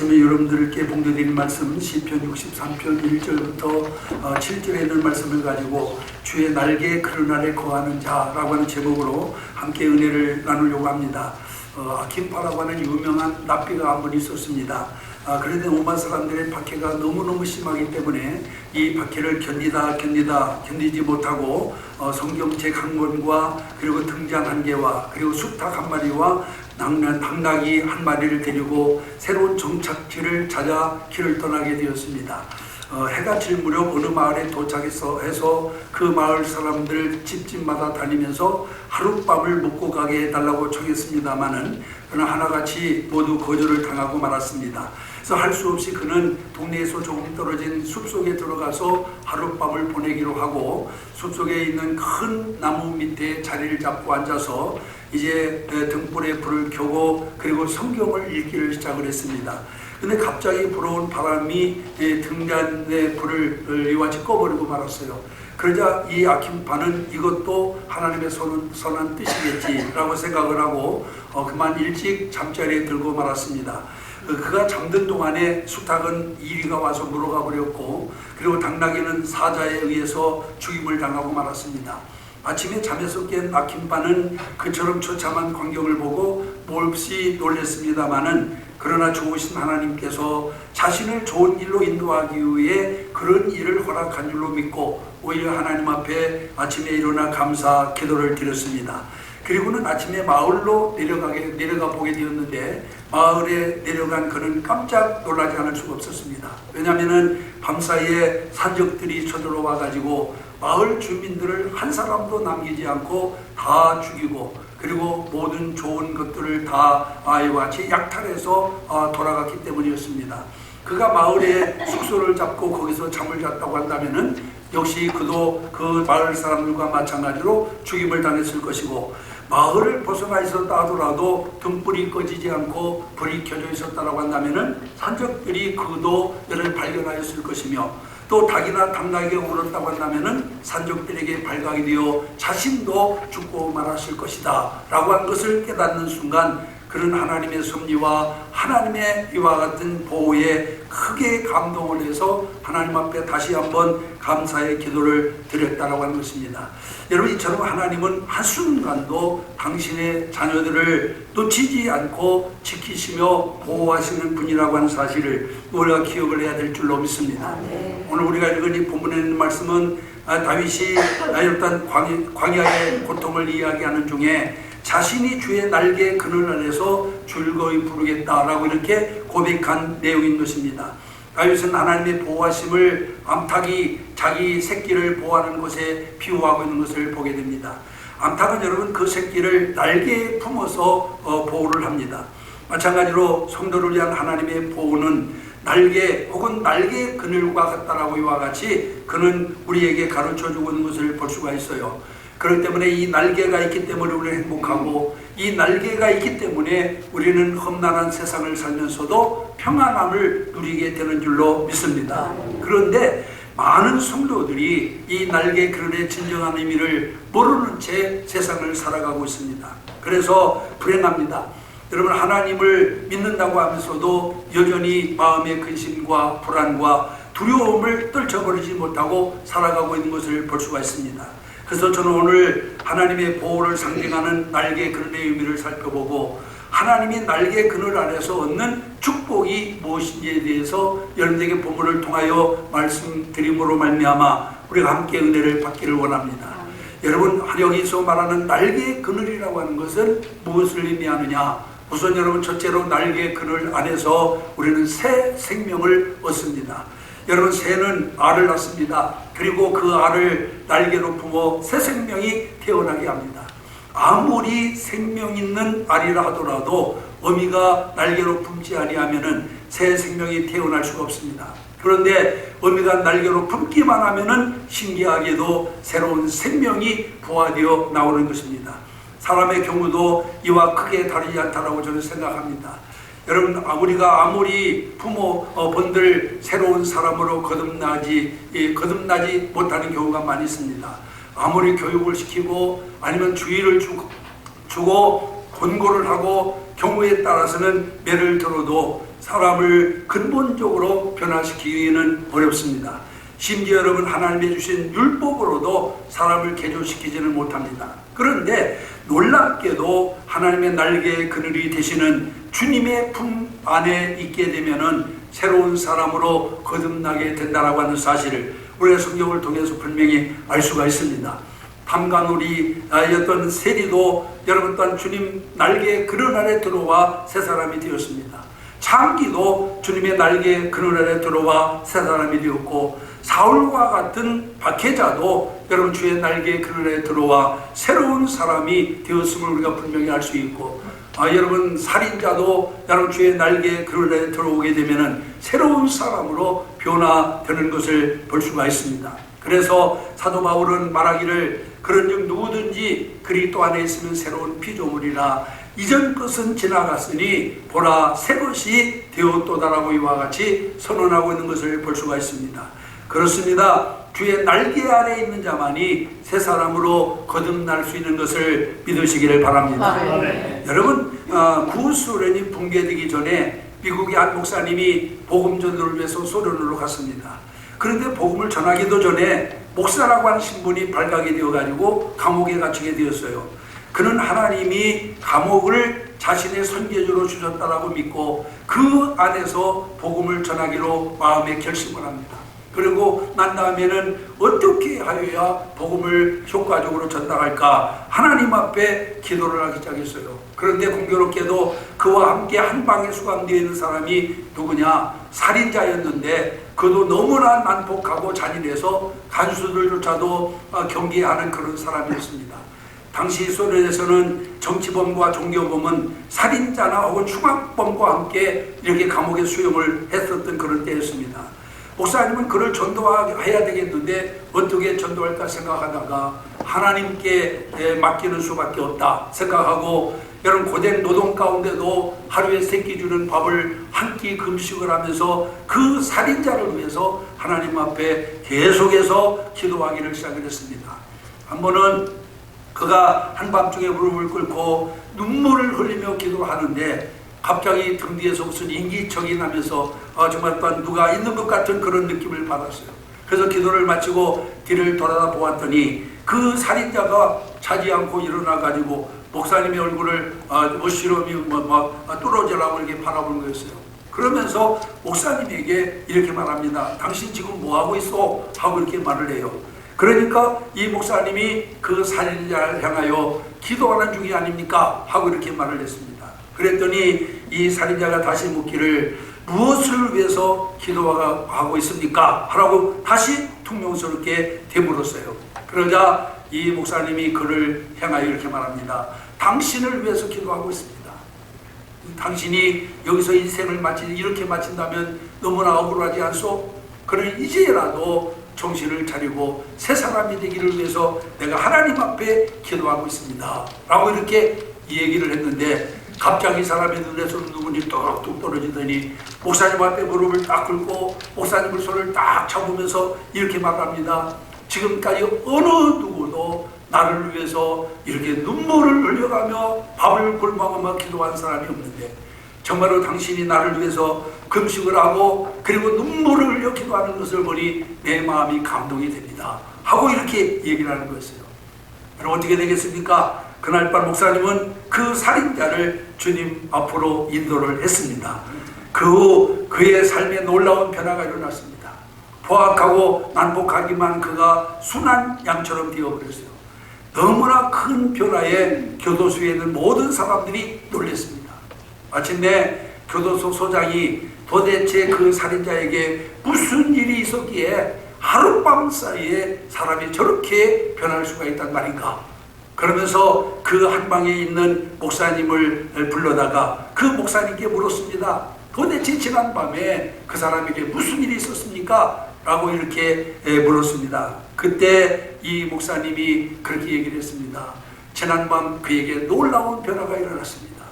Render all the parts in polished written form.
아침에 여러분들께 봉독드린 말씀 시편 63편 1절부터 7절에 있는 말씀을 가지고 주의 날개 그늘 아래 거하는 자라고 하는 제목으로 함께 은혜를 나누려고 합니다. 아킨파라고 하는 유명한 랍비가 한 분 있었습니다. 그런데 오만 사람들의 박해가 너무너무 심하기 때문에 이 박해를 견디지 못하고 성경책 한 권과 그리고 등잔 한 개와 그리고 수탉 한 마리와 당나귀 한 마리를 데리고 새로운 정착지를 찾아 길을 떠나게 되었습니다. 해가 질 무렵 어느 마을에 도착해서 그 마을 사람들 집집마다 다니면서 하룻밤을 묵고 가게 해달라고 청했습니다마는 그는 하나같이 모두 거절을 당하고 말았습니다. 그래서 할 수 없이 그는 동네에서 조금 떨어진 숲속에 들어가서 하룻밤을 보내기로 하고 숲속에 있는 큰 나무 밑에 자리를 잡고 앉아서 이제 등불에 불을 켜고 그리고 성경을 읽기를 시작을 했습니다. 근데 갑자기 불어온 바람이 등잔의 불을 이같이 꺼버리고 말았어요. 그러자 이 아킨파는 이것도 하나님의 선한 뜻이겠지라고 생각을 하고 그만 일찍 잠자리에 들고 말았습니다. 그가 잠든 동안에 수탉은 이리가 와서 물어가 버렸고 그리고 당나귀는 사자에 의해서 죽임을 당하고 말았습니다. 아침에 잠에서 깬 아킨파는 그처럼 처참한 광경을 보고 몹시 놀랐습니다마는 그러나 좋으신 하나님께서 자신을 좋은 일로 인도하기 위해 그런 일을 허락한 줄로 믿고 오히려 하나님 앞에 아침에 일어나 감사 기도를 드렸습니다. 그리고는 아침에 마을로 내려가 보게 되었는데 마을에 내려간 그는 깜짝 놀라지 않을 수가 없었습니다. 왜냐하면 밤사이에 산적들이 쳐들어와 가지고 마을 주민들을 한 사람도 남기지 않고 다 죽이고 그리고 모든 좋은 것들을 다 이와 같이 약탈해서 돌아갔기 때문이었습니다. 그가 마을에 숙소를 잡고 거기서 잠을 잤다고 한다면은 역시 그도 그 마을 사람들과 마찬가지로 죽임을 당했을 것이고 마을을 벗어나 있었다 하더라도 등불이 꺼지지 않고 불이 켜져 있었다고 한다면은 산적들이 그도 이를 발견하였을 것이며 또 닭이나 당나귀가 울었다고 한다면은 산적들에게 발각이 되어 자신도 죽고 말았을 것이다 라고 한 것을 깨닫는 순간 그런 하나님의 섭리와 하나님의 이와 같은 보호에 크게 감동을 해서 하나님 앞에 다시 한번 감사의 기도를 드렸다라고 하는 것입니다. 여러분, 이처럼 하나님은 한순간도 당신의 자녀들을 놓치지 않고 지키시며 보호하시는 분이라고 하는 사실을 우리가 기억을 해야 될 줄로 믿습니다. 오늘 우리가 읽은 이 본문에 있는 말씀은 다윗이 어떤 광야의 고통을 이야기하는 중에 자신이 주의 날개 그늘 아래서 즐거이 부르겠다라고 이렇게 고백한 내용인 것입니다. 다윗은 하나님의 보호하심을 암탉이 자기 새끼를 보호하는 것에 비유하고 있는 것을 보게 됩니다. 암탉은 여러분 그 새끼를 날개에 품어서 보호를 합니다. 마찬가지로 성도를 위한 하나님의 보호는 날개 혹은 날개 그늘과 같다라고 이와 같이 그는 우리에게 가르쳐주고 있는 것을 볼 수가 있어요. 그렇기 때문에 이 날개가 있기 때문에 우리는 행복하고 이 날개가 있기 때문에 우리는 험난한 세상을 살면서도 평안함을 누리게 되는 줄로 믿습니다. 그런데 많은 성도들이 이 날개 그늘의 진정한 의미를 모르는 채 세상을 살아가고 있습니다. 그래서 불행합니다. 여러분, 하나님을 믿는다고 하면서도 여전히 마음의 근심과 불안과 두려움을 떨쳐버리지 못하고 살아가고 있는 것을 볼 수가 있습니다. 그래서 저는 오늘 하나님의 보호를 상징하는 날개 그늘의 의미를 살펴보고 하나님이 날개 그늘 아래서 얻는 축복이 무엇인지에 대해서 여러분에게 본문을 통하여 말씀드림으로 말미암아 우리가 함께 은혜를 받기를 원합니다. 여러분, 여기서 말하는 날개 그늘이라고 하는 것은 무엇을 의미하느냐? 우선 여러분, 첫째로 날개 그늘 안에서 우리는 새 생명을 얻습니다. 여러분, 새는 알을 낳습니다. 그리고 그 알을 날개로 품어 새 생명이 태어나게 합니다. 아무리 생명 있는 알이라 하더라도 어미가 날개로 품지 아니하면은 새 생명이 태어날 수가 없습니다. 그런데 어미가 날개로 품기만 하면은 신기하게도 새로운 생명이 부화되어 나오는 것입니다. 사람의 경우도 이와 크게 다르지 않다라고 저는 생각합니다. 여러분, 우리가 아무리 부모분들 새로운 사람으로 거듭나지 못하는 경우가 많이 있습니다. 아무리 교육을 시키고 아니면 주의를 주고 권고를 하고 경우에 따라서는 매를 들어도 사람을 근본적으로 변화시키기는 어렵습니다. 심지어 여러분, 하나님이 주신 율법으로도 사람을 개조시키지는 못합니다. 그런데 놀랍게도 하나님의 날개의 그늘이 되시는 주님의 품 안에 있게 되면은 새로운 사람으로 거듭나게 된다라고 하는 사실을 우리가 성경을 통해서 분명히 알 수가 있습니다. 담가누리였던 세리도 여러분 또한 주님 날개의 그늘 아래 들어와 새 사람이 되었습니다. 창기도 주님의 날개의 그늘 아래 들어와 새 사람이 되었고, 사울과 같은 박해자도 여러분 주의 날개의 그늘 아래 들어와 새로운 사람이 되었음을 우리가 분명히 알 수 있고, 여러분 살인자도 여러분 주의 날개의 그늘 아래 들어오게 되면은 새로운 사람으로 변화되는 것을 볼 수가 있습니다. 그래서 사도 바울은 말하기를 그런즉 누구든지 그리스도 안에 있으면 새로운 피조물이라 이전 것은 지나갔으니 보라 새 것이 되었도다라고 이와 같이 선언하고 있는 것을 볼 수가 있습니다. 그렇습니다. 주의 날개 아래 있는 자만이 새 사람으로 거듭날 수 있는 것을 믿으시기를 바랍니다. 여러분, 구소련이 붕괴되기 전에 미국의 한 목사님이 복음 전도를 위해서 소련으로 갔습니다. 그런데 복음을 전하기도 전에 목사라고 하는 신분이 발각이 되어가지고 감옥에 갇히게 되었어요. 그는 하나님이 감옥을 자신의 선교지로 주셨다라고 믿고 그 안에서 복음을 전하기로 마음에 결심을 합니다. 그리고 난 다음에는 어떻게 하여야 복음을 효과적으로 전달할까 하나님 앞에 기도를 하기 시작했어요. 그런데 공교롭게도 그와 함께 한 방에 수감되어 있는 사람이 누구냐? 살인자였는데 그도 너무나 난폭하고 잔인해서 간수들조차도 경계하는 그런 사람이었습니다. 당시 소련에서는 정치범과 종교범은 살인자나 혹은 충악범과 함께 이렇게 감옥에 수용을 했었던 그런 때였습니다. 목사님은 그를 전도해야 되겠는데 어떻게 전도할까 생각하다가 하나님께 맡기는 수밖에 없다 생각하고, 여러분 고된 노동 가운데도 하루에 3끼 주는 밥을 한 끼 금식을 하면서 그 살인자를 위해서 하나님 앞에 계속해서 기도하기를 시작했습니다. 한 번은 그가 한밤중에 무릎을 꿇고 눈물을 흘리며 기도하는데 갑자기 등 뒤에서 무슨 인기척이 나면서 정말 또한 누가 있는 것 같은 그런 느낌을 받았어요. 그래서 기도를 마치고 뒤를 돌아다 보았더니 그 살인자가 자지 않고 일어나가지고 목사님의 얼굴을 어시름이 뚫어지라고 이렇게 바라보는 거였어요. 그러면서 목사님에게 이렇게 말합니다. 당신 지금 뭐하고 있어? 하고 이렇게 말을 해요. 그러니까 이 목사님이 그 살인자를 향하여 기도하는 중이 아닙니까? 하고 이렇게 말을 했습니다. 그랬더니 이 살인자가 다시 묻기를 무엇을 위해서 기도하고 있습니까? 하라고 다시 퉁명스럽게 되물었어요. 그러자 이 목사님이 그를 향하여 이렇게 말합니다. 당신을 위해서 기도하고 있습니다. 당신이 여기서 인생을 이렇게 마친다면 너무나 억울하지 않소? 그러니 이제라도 정신을 차리고 새 사람이 되기를 위해서 내가 하나님 앞에 기도하고 있습니다. 라고 이렇게 얘기를 했는데 갑자기 사람의 눈에서 눈물이 뚝뚝 떨어지더니 목사님 앞에 무릎을 딱 꿇고 목사님을 손을 딱 잡으면서 이렇게 말합니다. 지금까지 어느 누구도 나를 위해서 이렇게 눈물을 흘려가며 밥을 굶어가며 기도한 사람이 없는데 정말로 당신이 나를 위해서 금식을 하고 그리고 눈물을 흘려 기도하는 것을 보니 내 마음이 감동이 됩니다. 하고 이렇게 얘기를 하는 거였어요. 그럼 어떻게 되겠습니까? 그날 밤 목사님은 그 살인자를 주님 앞으로 인도를 했습니다. 그 후 그의 삶에 놀라운 변화가 일어났습니다. 포악하고 난폭하기만 그가 순한 양처럼 되어버렸어요. 너무나 큰 변화에 교도소에 있는 모든 사람들이 놀랐습니다. 마침내 교도소 소장이 도대체 그 살인자에게 무슨 일이 있었기에 하룻밤 사이에 사람이 저렇게 변할 수가 있단 말인가? 그러면서 그 한방에 있는 목사님을 불러다가 그 목사님께 물었습니다. 도대체 지난밤에 그 사람에게 무슨 일이 있었습니까? 라고 이렇게 물었습니다. 그때 이 목사님이 그렇게 얘기를 했습니다. 지난밤 그에게 놀라운 변화가 일어났습니다.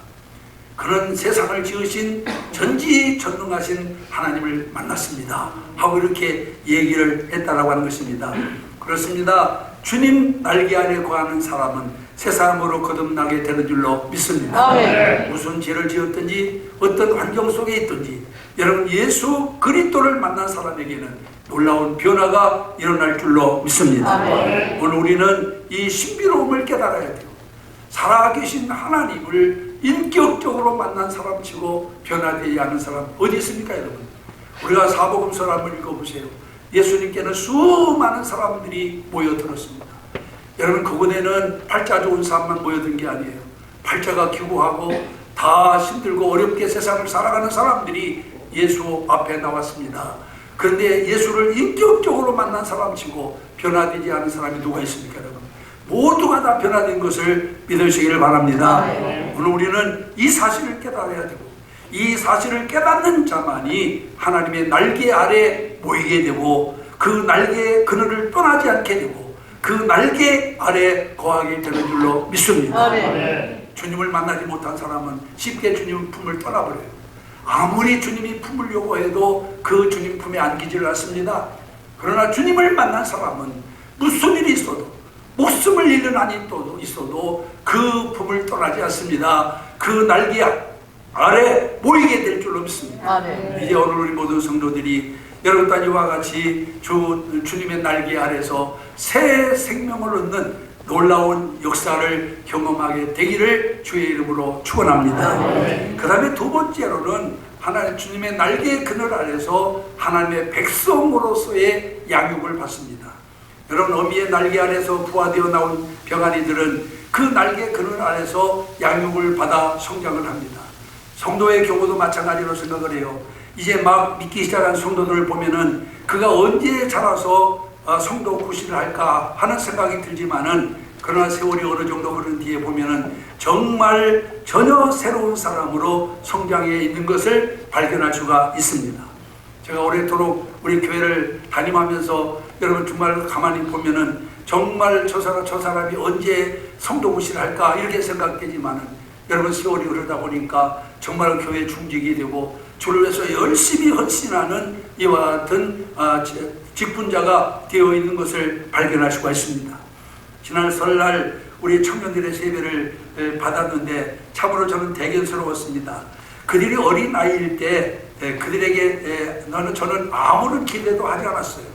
그는 세상을 지으신 전지전능하신 하나님을 만났습니다. 하고 이렇게 얘기를 했다라고 하는 것입니다. 그렇습니다. 주님 날개 아래 거하는 사람은 세상으로 거듭나게 되는 줄로 믿습니다. 무슨 죄를 지었든지 어떤 환경 속에 있든지 여러분 예수 그리스도를 만난 사람에게는 놀라운 변화가 일어날 줄로 믿습니다. 오늘 우리는 이 신비로움을 깨달아야 돼요. 살아계신 하나님을 인격적으로 만난 사람치고 변화되지 않은 사람 어디 있습니까 여러분? 우리가 사복음서를 한번 읽어보세요. 예수님께는 수많은 사람들이 모여들었습니다. 여러분 그곳에는 팔자 좋은 사람만 모여든 게 아니에요. 팔자가 기구하고 다 힘들고 어렵게 세상을 살아가는 사람들이 예수 앞에 나왔습니다. 그런데 예수를 인격적으로 만난 사람치고 변화되지 않은 사람이 누가 있습니까 여러분? 모두가 다 변화된 것을 믿으시기를 바랍니다. 오늘 우리는 이 사실을 깨달아야 되고 이 사실을 깨닫는 자만이 하나님의 날개 아래 모이게 되고 그 날개의 그늘을 떠나지 않게 되고 그 날개 아래 거하게 되는 줄로 믿습니다. 주님을 만나지 못한 사람은 쉽게 주님 품을 떠나버려요. 아무리 주님이 품으려고 해도 그 주님 품에 안기지를 않습니다. 그러나 주님을 만난 사람은 무슨 일이 있어도 목숨을 잃는 한이 있어도 그 품을 떠나지 않습니다. 그 날개 아래 모이게 될 줄로 믿습니다. 이제 오늘 우리 모든 성도들이 여러분 또한 이와 같이 주님의 날개 아래서 새 생명을 얻는 놀라운 역사를 경험하게 되기를 주의 이름으로 축원합니다. 그 다음에 두 번째로는 하나님 주님의 날개 그늘 아래서 하나님의 백성으로서의 양육을 받습니다. 여러분 어미의 날개 아래서 부화되어 나온 병아리들은 그 날개 그늘 아래서 양육을 받아 성장을 합니다. 성도의 경우도 마찬가지로 생각을 해요. 이제 막 믿기 시작한 성도들을 보면은 그가 언제 자라서 성도 구실을 할까 하는 생각이 들지만은 그러나 세월이 어느 정도 흐른 뒤에 보면은 정말 전혀 새로운 사람으로 성장해 있는 것을 발견할 수가 있습니다. 제가 오랫도록 우리 교회를 다ним하면서 여러분 정말 가만히 보면은 정말 저 사람이 언제 성도 구실을 할까 이렇게 생각되지만은 여러분 세월이 흐르다 보니까 정말 교회에 충직이 되고 주를 위해서 열심히 헌신하는 이와 같은 직분자가 되어 있는 것을 발견할 수가 있습니다. 지난 설날 우리 청년들의 세배를 받았는데 참으로 저는 대견스러웠습니다. 그들이 어린 아이일 때 그들에게 저는 아무런 기대도 하지 않았어요.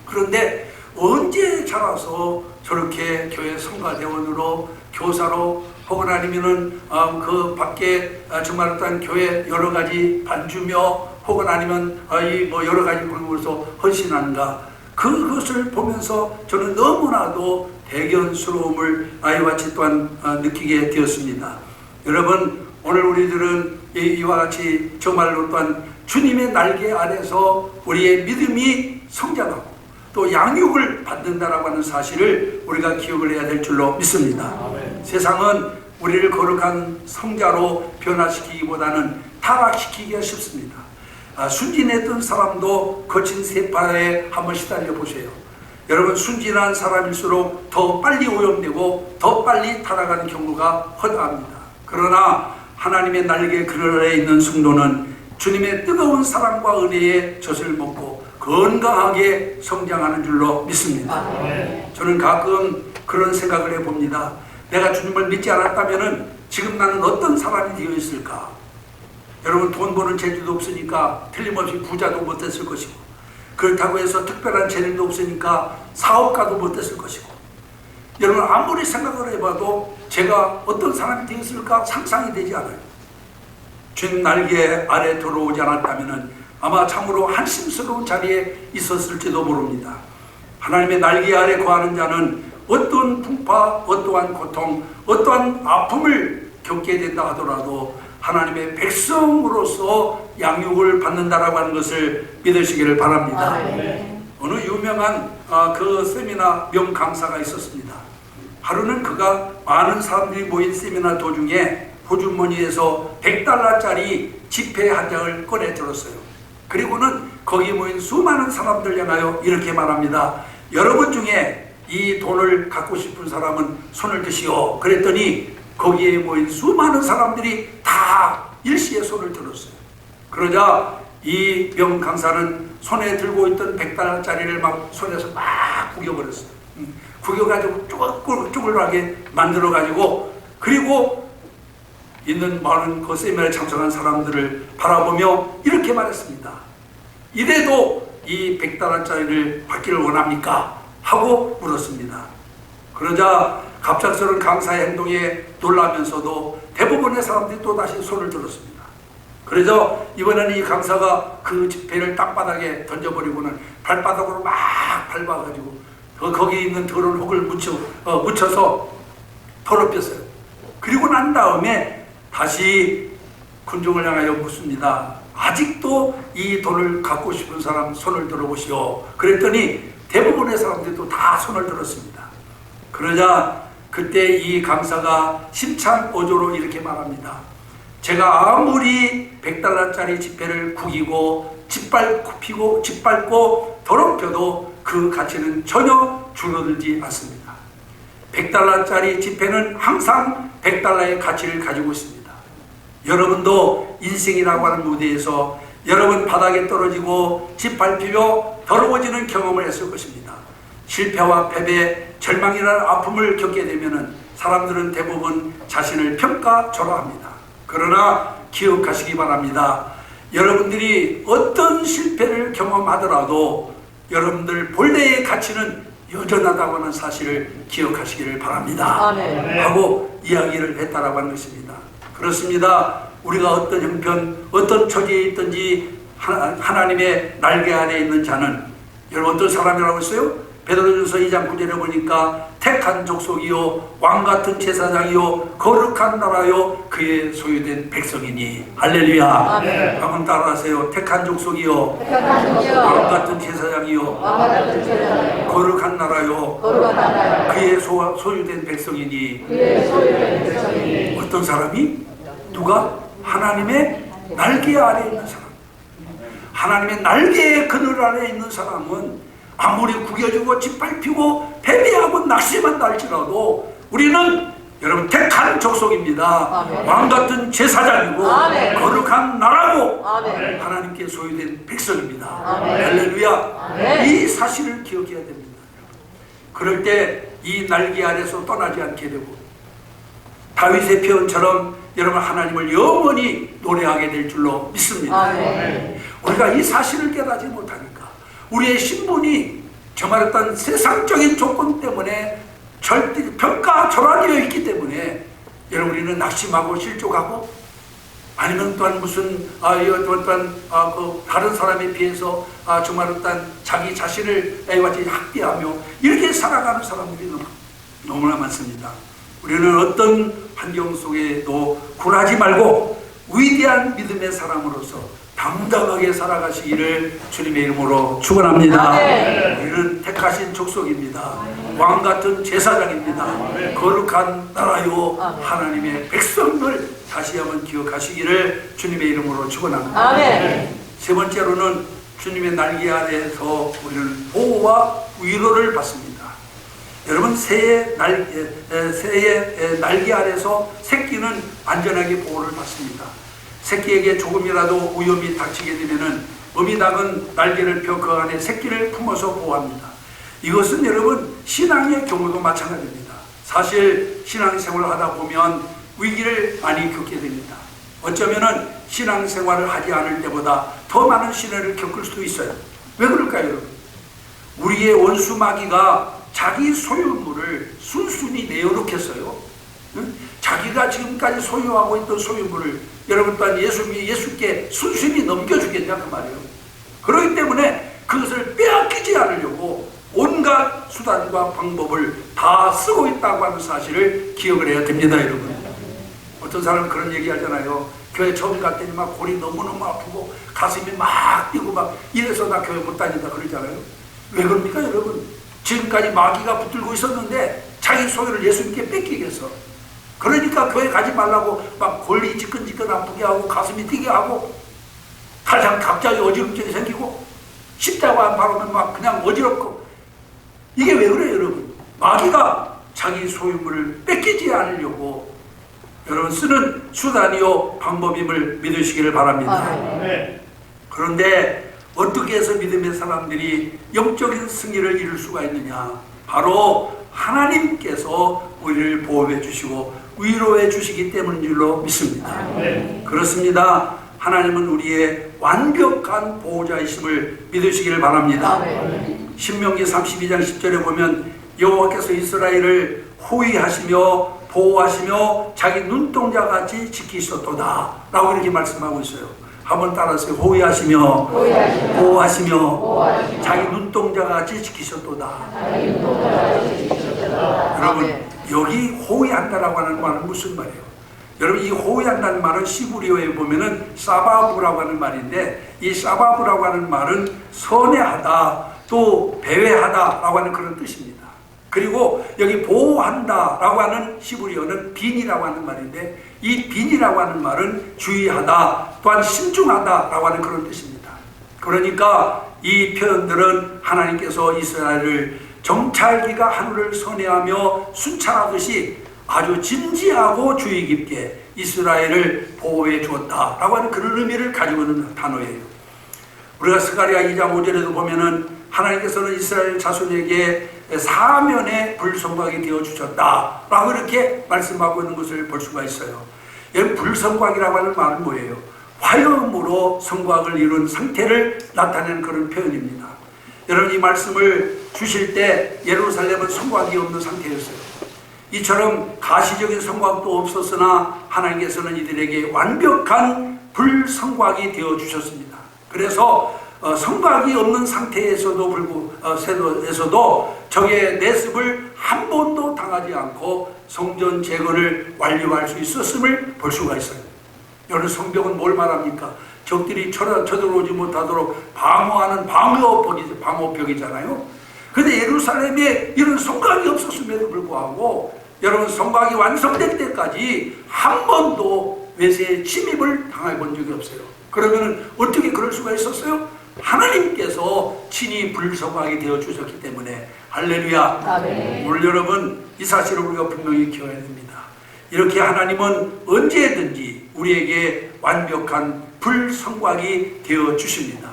그런데 언제 자라서 저렇게 교회 성가대원으로 교사로 혹은 아니면은 그 밖에 정말 어떤 교회 여러 가지 반주며 혹은 아니면 뭐 여러 가지 공부로서 헌신하는가 그것을 보면서 저는 너무나도 대견스러움을 아이와 같이 또한 느끼게 되었습니다. 여러분 오늘 우리들은 이와 같이 정말로 또한 주님의 날개 아래서 우리의 믿음이 성장하고 또 양육을 받는다라고 하는 사실을 우리가 기억을 해야 될 줄로 믿습니다. 세상은 우리를 거룩한 성자로 변화시키기보다는 타락시키기가 쉽습니다. 순진했던 사람도 거친 세파에 한번 시달려 보세요. 여러분 순진한 사람일수록 더 빨리 오염되고 더 빨리 타락하는 경우가 허다합니다. 그러나 하나님의 날개 그늘 아래 있는 성도는 주님의 뜨거운 사랑과 은혜의 젖을 먹고 건강하게 성장하는 줄로 믿습니다. 저는 가끔 그런 생각을 해봅니다. 내가 주님을 믿지 않았다면 지금 나는 어떤 사람이 되어 있을까? 여러분 돈 버는 재주도 없으니까 틀림없이 부자도 못했을 것이고 그렇다고 해서 특별한 재능도 없으니까 사업가도 못했을 것이고 여러분 아무리 생각을 해봐도 제가 어떤 사람이 되었을까 상상이 되지 않아요. 주님 날개 아래 들어오지 않았다면 아마 참으로 한심스러운 자리에 있었을지도 모릅니다. 하나님의 날개 아래 거하는 자는 어떠한 풍파, 어떠한 고통, 어떠한 아픔을 겪게 된다 하더라도 하나님의 백성으로서 양육을 받는다라고 하는 것을 믿으시기를 바랍니다. 어느 유명한 그 세미나 명강사가 있었습니다. 하루는 그가 많은 사람들이 모인 세미나 도중에 호주머니에서 $100짜리 지폐 한 장을 꺼내 들었어요. 그리고는 거기 모인 수많은 사람들 향하여 이렇게 말합니다. 여러분 중에 이 돈을 갖고 싶은 사람은 손을 드시오. 그랬더니 거기에 모인 수많은 사람들이 다 일시에 손을 들었어요. 그러자 이 명강사는 손에 들고 있던 $100짜리를 막 손에서 막 구겨버렸어요. 구겨가지고 쪼글쪼글하게 만들어가지고, 그리고 있는 많은 그 세미나에 참석한 사람들을 바라보며 이렇게 말했습니다. 이래도 이 100달러짜리를 받기를 원합니까? 하고 물었습니다. 그러자 갑작스러운 강사의 행동에 놀라면서도 대부분의 사람들이 또 다시 손을 들었습니다. 그래서 이번에는 이 강사가 그 지폐를 땅바닥에 던져버리고는 발바닥으로 막 밟아가지고 거기 있는 더러운 흙을 묻혀서 더럽혔어요. 그리고 난 다음에 다시 군중을 향하여 묻습니다. 아직도 이 돈을 갖고 싶은 사람 손을 들어보시오. 그랬더니 대부분의 사람들이 또 다 손을 들었습니다. 그러자 그때 이 강사가 심창어조로 이렇게 말합니다. 제가 아무리 100달러짜리 지폐를 구기고 짓밟고 더럽혀도 그 가치는 전혀 줄어들지 않습니다. 100달러짜리 지폐는 항상 100달러의 가치를 가지고 있습니다. 여러분도 인생이라고 하는 무대에서 여러분 바닥에 떨어지고 짓밟히며 더러워지는 경험을 했을 것입니다. 실패와 패배, 절망이라는 아픔을 겪게 되면 사람들은 대부분 자신을 평가절하합니다. 그러나 기억하시기 바랍니다. 여러분들이 어떤 실패를 경험하더라도 여러분들 본래의 가치는 여전하다고 하는 사실을 기억하시기를 바랍니다. 아멘. 하고 이야기를 했다라고 하는 것입니다. 그렇습니다. 우리가 어떤 형편, 어떤 처지에 있든지 하나님의 날개 아래에 있는 자는, 여러분 어떤 사람이라고 했어요? 베드로전서 2장 9절에 보니까 택한 족속이요 왕같은 제사장이요 거룩한 나라요 그의 소유된 백성이니. 할렐루야. 아멘. 한번 따라하세요. 택한 족속이요 왕같은 제사장이요 거룩한 나라요 그의 소유된 백성이니. 어떤 사람이? 누가? 하나님의 날개 아래에 있는 사람. 하나님의 날개의 그늘 아래에 있는 사람은 아무리 구겨지고 짓밟히고 패배하고 낙심한다 할지라도 우리는 여러분 택한 족속입니다. 아멘. 왕같은 제사장이고 아멘. 거룩한 나라고 아멘. 하나님께 소유된 백성입니다. 아멘. 할렐루야. 아멘. 이 사실을 기억해야 됩니다. 그럴 때 이 날개 아래서 떠나지 않게 되고 다윗의 표현처럼 여러분 하나님을 영원히 노래하게 될 줄로 믿습니다. 아멘. 우리가 이 사실을 깨닫지 못하니까 우리의 신분이 정말 어떤 세상적인 조건 때문에 절대 평가절하되어 있기 때문에 여러분 우리는 낙심하고 실족하고 아니면 또한 무슨 다른 사람에 비해서 정말 어떤 자기 자신을 애같이 학대하며 이렇게 살아가는 사람들이 너무나 많습니다. 우리는 어떤 환경 속에도 굴하지 말고 위대한 믿음의 사람으로서 당당하게 살아가시기를 주님의 이름으로 축원합니다. 우리는 택하신 족속입니다. 왕같은 제사장입니다. 거룩한 나라요 하나님의 백성을 다시 한번 기억하시기를 주님의 이름으로 축원합니다. 세 번째로는 주님의 날개 아래에서 우리는 보호와 위로를 받습니다. 여러분 새의 날개 아래서 새끼는 안전하게 보호를 받습니다. 새끼에게 조금이라도 위험이 닥치게 되면은 어미닭은 날개를 펴 그 안에 새끼를 품어서 보호합니다. 이것은 여러분 신앙의 경우도 마찬가지입니다. 사실 신앙생활을 하다 보면 위기를 많이 겪게 됩니다. 어쩌면은 신앙생활을 하지 않을 때보다 더 많은 시련을 겪을 수도 있어요. 왜 그럴까요, 여러분? 우리의 원수 마귀가 자기 소유물을 순순히 내어놓겠어요. 응? 자기가 지금까지 소유하고 있던 소유물을 여러분 또한 예수께 순순히 넘겨주겠냐 그 말이에요. 그렇기 때문에 그것을 빼앗기지 않으려고 온갖 수단과 방법을 다 쓰고 있다고 하는 사실을 기억을 해야 됩니다, 여러분. 어떤 사람은 그런 얘기 하잖아요. 교회 처음 갔더니 막 골이 너무너무 아프고 가슴이 막 뛰고 막 이래서 나 교회 못 다닌다 그러잖아요. 왜 그럽니까, 여러분? 지금까지 마귀가 붙들고 있었는데 자기 소유를 예수님께 뺏기겠어. 그러니까 교회 가지 말라고 막 골이 지끈지끈 아프게 하고 가슴이 뛰게 하고 가장 갑자기 어지럼증이 생기고 십자가 안 바르면 막 그냥 어지럽고. 이게 왜 그래요, 여러분? 마귀가 자기 소유물을 뺏기지 않으려고 여러분 쓰는 수단이요 방법임을 믿으시기를 바랍니다. 그런데 어떻게 해서 믿음의 사람들이 영적인 승리를 이룰 수가 있느냐? 바로 하나님께서 우리를 보호해 주시고 위로해 주시기 때문인 줄로 믿습니다. 그렇습니다. 하나님은 우리의 완벽한 보호자이심을 믿으시기를 바랍니다. 신명기 32장 10절에 보면 여호와께서 이스라엘을 호위하시며 보호하시며 자기 눈동자같이 지키셨도다 라고 이렇게 말씀하고 있어요. 한번 따라하세요. 호위하시며 보호하시며 자기 눈동자같이 지키셨도다. 여러분, 여기 호위한다라고 하는 말은 무슨 말이에요? 여러분, 이 호위한다는 말은 시브리어에 보면은 사바부라고 하는 말인데, 이 사바부라고 하는 말은 선회하다, 또 배회하다라고 하는 그런 뜻입니다. 그리고 여기 보호한다라고 하는 시브리어는 빈이라고 하는 말인데, 이 빈이라고 하는 말은 주의하다, 또한 신중하다라고 하는 그런 뜻입니다. 그러니까 이 표현들은 하나님께서 이스라엘을 정찰기가 하늘을 선회하며 순찰하듯이 아주 진지하고 주의 깊게 이스라엘을 보호해 주었다라고 하는 그런 의미를 가지고 있는 단어예요. 우리가 스가랴 2장 5절에도 보면은 하나님께서는 이스라엘 자손에게 사면의 불성곽이 되어 주셨다라고 이렇게 말씀하고 있는 것을 볼 수가 있어요. 여기 불성곽이라고 하는 말은 뭐예요? 화염으로 성곽을 이룬 상태를 나타내는 그런 표현입니다. 여러분, 이 말씀을 주실 때 예루살렘은 성곽이 없는 상태였어요. 이처럼 가시적인 성곽도 없었으나 하나님께서는 이들에게 완벽한 불성곽이 되어 주셨습니다. 그래서 성곽이 없는 상태에서도 적의 내습을 한 번도 당하지 않고 성전 제거를 완료할 수 있었음을 볼 수가 있어요. 여러분, 성벽은 뭘 말합니까? 적들이 쳐들어오지 못하도록 방어하는 방어벽이잖아요. 그런데 예루살렘에 이런 성곽이 없었음에도 불구하고 여러분, 성곽이 완성될 때까지 한 번도 외세의 침입을 당해 본 적이 없어요. 그러면 어떻게 그럴 수가 있었어요? 하나님께서 친히 불성곽이 되어 주셨기 때문에. 할렐루야. 오늘 여러분, 이 사실을 우리가 분명히 기억해야 됩니다. 이렇게 하나님은 언제든지 우리에게 완벽한 불성곽이 되어 주십니다.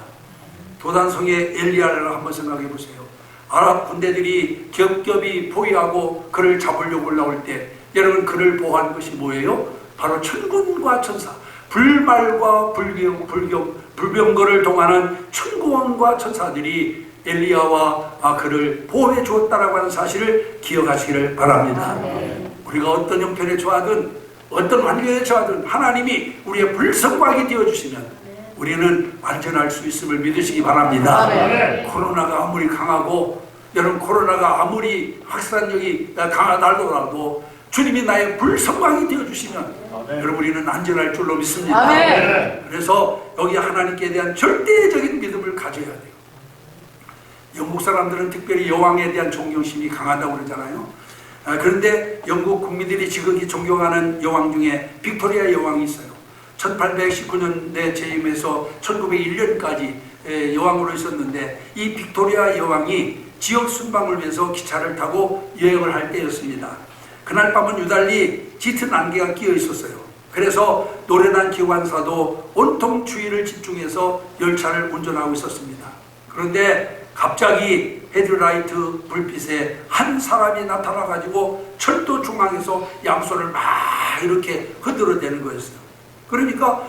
도단성의 엘리야를 한번 생각해 보세요. 아랍 군대들이 겹겹이 포위하고 그를 잡으려고 올라올 때 여러분, 그를 보호한 것이 뭐예요? 바로 천군과 천사, 불말과 불병거를 동하는 천군과 천사들이 엘리야와 그를 보호해 주었다라고 하는 사실을 기억하시기를 바랍니다. 우리가 어떤 형편에 처하든 어떤 환경에 처하든 하나님이 우리의 불성곽이 되어주시면 우리는 안전할 수 있음을 믿으시기 바랍니다. 코로나가 아무리 강하고 여러분, 코로나가 아무리 확산력이 강하다 하더라도 주님이 나의 불성곽이 되어주시면 여러분, 우리는 안전할 줄로 믿습니다. 그래서 여기 하나님께 대한 절대적인 믿음을 가져야 돼요. 영국 사람들은 특별히 여왕에 대한 존경심이 강하다고 그러잖아요. 그런데 영국 국민들이 지극히 존경하는 여왕 중에 빅토리아 여왕이 있어요. 1819년에 재임해서 1901년까지 여왕으로 있었는데, 이 빅토리아 여왕이 지역 순방을 위해서 기차를 타고 여행을 할 때였습니다. 그날 밤은 유달리 짙은 안개가 끼어 있었어요. 그래서 노련한 기관사도 온통 주의를 집중해서 열차를 운전하고 있었습니다. 그런데 갑자기 헤드라이트 불빛에 한 사람이 나타나가지고 철도 중앙에서 양손을 막 이렇게 흔들어대는 거였어요. 그러니까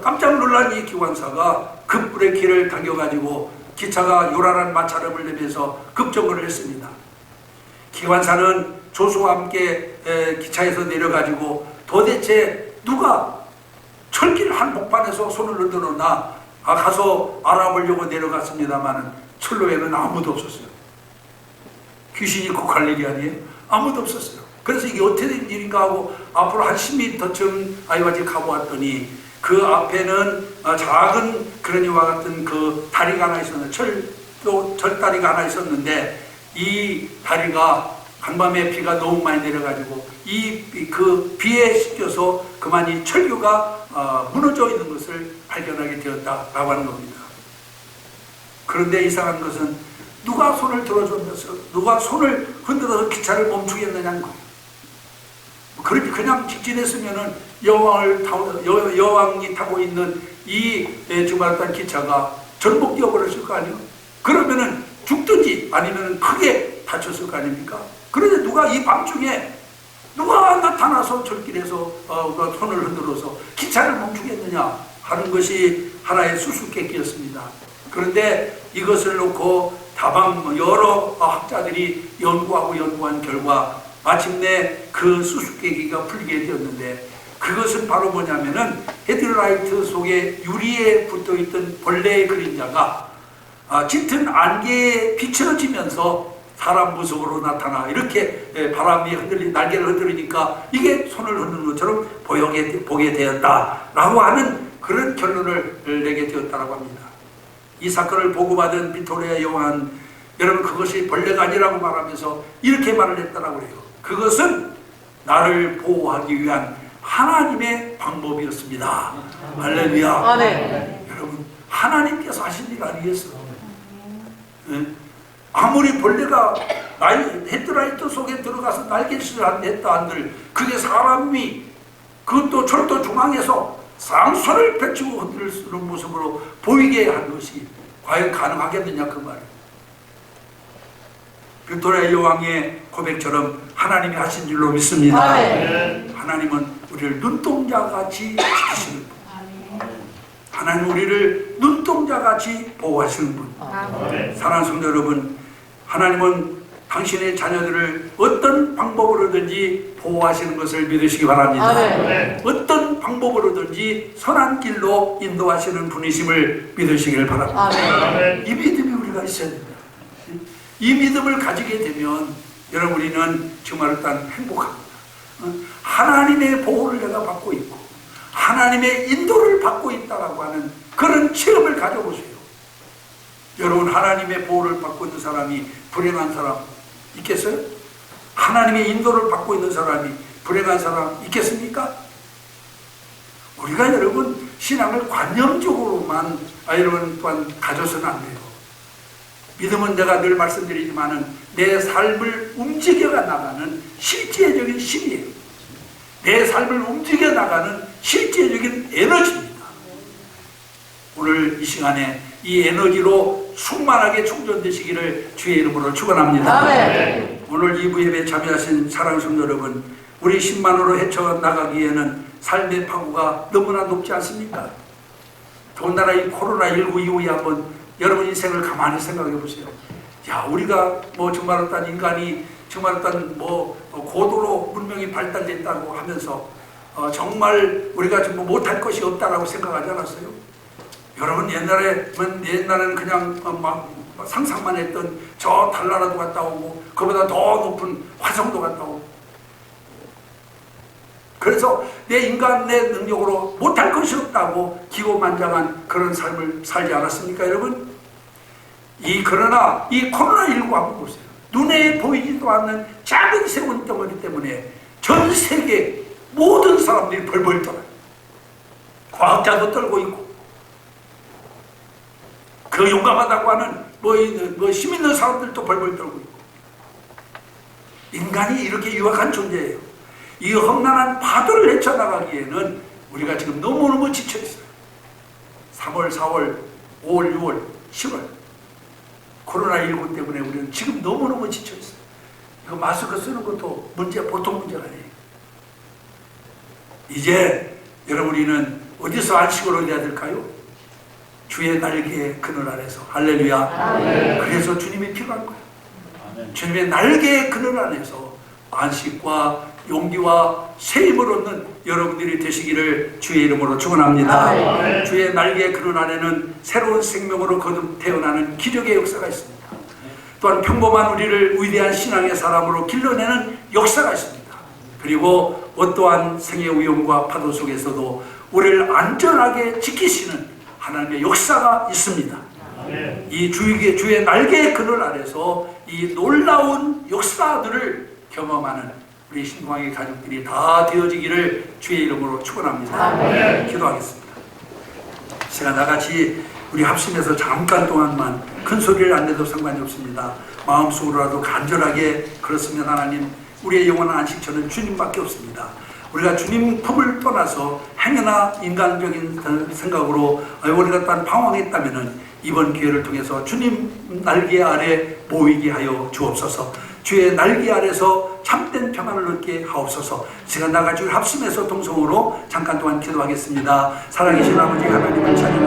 깜짝 놀란 이 기관사가 급브레이크를 당겨가지고 기차가 요란한 마찰음을 내면서 급정거를 했습니다. 기관사는 조수와 함께 기차에서 내려가지고 도대체 누가 철길 한복판에서 손을 흔들었나 가서 알아보려고 내려갔습니다마는 철로에는 아무도 없었어요. 귀신이 곡할 일이 아니에요. 아무도 없었어요. 그래서 이게 어떻게 된 일인가 하고 앞으로 한 10m쯤 아이같이 가고 왔더니 그 앞에는 작은 그런 이와 같은 그 다리가 하나 있었는데 철다리가 하나 있었는데, 이 다리가 간밤에 비가 너무 많이 내려가지고 그 비에 씻겨서 그만 이 철교가 무너져 있는 것을 발견하게 되었다라고 하는 겁니다. 그런데 이상한 것은 누가 손을 들어주면서 누가 손을 흔들어서 기차를 멈추게 했느냐는 거예요. 그렇게 그냥 직진했으면은 여왕이 타고 있는 이 주말단 기차가 전복되어 버렸을 거 아니에요. 그러면은 죽든지 아니면은 크게 다쳤을 거 아닙니까? 그런데 누가 이 밤중에 누가 나타나서 절길에서 손을 흔들어서 기차를 멈추게 했느냐 하는 것이 하나의 수수께끼였습니다. 그런데 이것을 놓고 다방 여러 학자들이 연구한 결과 마침내 그 수수께끼가 풀리게 되었는데, 그것은 바로 뭐냐면은 헤드라이트 속에 유리에 붙어있던 벌레의 그림자가 짙은 안개에 비춰지면서 사람 모습으로 나타나 이렇게 바람이 날개를 흔들으니까 이게 손을 흔드는 것처럼 보게 되었다라고 하는 그런 결론을 내게 되었다고 합니다. 이 사건을 보고받은 빅토리아 여왕은 여러분 그것이 벌레가 아니라고 말하면서 이렇게 말을 했다라고 해요. 그것은 나를 보호하기 위한 하나님의 방법이었습니다. 할렐루야. 네. 여러분 하나님께서 하신 일 아니겠어요? 네? 아무리 벌레가 헤드라이트 속에 들어가서 날개짓을 했다 한들 그게 사람이 그것도 철도 중앙에서 쌍손을 펼치고 흔들는 모습으로 보이게 한 것이 과연 가능하겠느냐 그 말이에요. 빅토리아 여왕의 고백처럼 하나님이 하신 줄로 믿습니다. 하나님은 우리를 눈동자같이 지키시는 분, 하나님 우리를 눈동자같이 보호하시는 분. 사랑하는 성도 여러분, 하나님은 당신의 자녀들을 어떤 방법으로든지 보호하시는 것을 믿으시기 바랍니다. 어떤 방법으로든지 선한 길로 인도하시는 분이심을 믿으시길 바랍니다. 이 믿음이 우리가 있어야 됩니다. 이 믿음을 가지게 되면 여러분 우리는 정말 일단 행복합니다. 하나님의 보호를 내가 받고 있고 하나님의 인도를 받고 있다라고 하는 그런 체험을 가져보세요. 여러분 하나님의 보호를 받고 있는 사람이 불행한 사람 있겠어요? 하나님의 인도를 받고 있는 사람이 불행한 사람 있겠습니까? 우리가 여러분 신앙을 관념적으로만 여러분 또한 가져서는 안 돼요. 믿음은 내가 늘 말씀드리지만은 내 삶을 움직여 나가는 실제적인 힘이에요. 내 삶을 움직여 나가는 실제적인 에너지입니다. 오늘 이 시간에 이 에너지로 충만하게 충전되시기를 주의 이름으로 축원합니다. 오늘 2부 예배에 참여하신 사랑하는 성도 여러분, 우리 10만으로 헤쳐나가기에는 삶의 파고가 너무나 높지 않습니까? 더군다나 이 코로나19 이후에 한번 여러분 인생을 가만히 생각해 보세요. 야, 우리가 뭐 정말 어떤 인간이 정말 어떤 뭐 고도로 문명이 발달됐다고 하면서 정말 우리가 좀 못할 것이 없다라고 생각하지 않았어요? 여러분 옛날에는 그냥 막 상상만 했던 저 달나라도 갔다 오고 그보다 더 높은 화성도 갔다 오고, 그래서 내 인간의 능력으로 못할 것이 없다고 기고만장한 그런 삶을 살지 않았습니까 여러분? 그러나 이 코로나19 한번 보세요. 눈에 보이지도 않는 작은 세운 덩어리 때문에 전 세계 모든 사람들이 벌벌 떨어요. 과학자도 떨고 있고 그 용감하다고 하는 힘 있는 사람들도 벌벌 떨고 있고, 인간이 이렇게 유약한 존재예요. 이 험난한 파도를 헤쳐나가기에는 우리가 지금 너무너무 지쳐있어요. 3월, 4월, 5월, 6월, 10월 코로나19 때문에 우리는 지금 너무너무 지쳐있어요. 이거 마스크 쓰는 것도 보통 문제가 아니에요. 이제 여러분 우리는 어디서 안식을 얻어야 될까요? 주의 날개의 그늘 아래서. 할렐루야. 그래서 주님이 필요한 거예요. 주님의 날개의 그늘 안에서 안식과 용기와 새 힘을 얻는 여러분들이 되시기를 주의 이름으로 축원합니다. 주의 날개의 그늘 안에는 새로운 생명으로 거듭 태어나는 기적의 역사가 있습니다. 또한 평범한 우리를 위대한 신앙의 사람으로 길러내는 역사가 있습니다. 그리고 어떠한 생의 위험과 파도 속에서도 우리를 안전하게 지키시는 하나님의 역사가 있습니다. 이 주의 날개의 그늘 아래서 이 놀라운 역사들을 경험하는 우리 신광의 가족들이 다 되어지기를 주의 이름으로 축원합니다. 기도하겠습니다. 시간 나같이 우리 합심해서 잠깐 동안만 큰 소리를 안 내도 상관이 없습니다. 마음속으로라도 간절하게 그렇으면 하나님, 우리의 영원한 안식처는 주님밖에 없습니다. 우리가 주님 품을 떠나서 행여나 인간적인 생각으로 우리가 또 방황했다면은 이번 기회를 통해서 주님 날개 아래 모이게 하여 주옵소서. 주의 날개 아래서 참된 평안을 얻게 하옵소서. 시간 나가지고 합심해서 동성으로 잠깐 동안 기도하겠습니다. 사랑이신 아버지 하나님을 찬양합니다.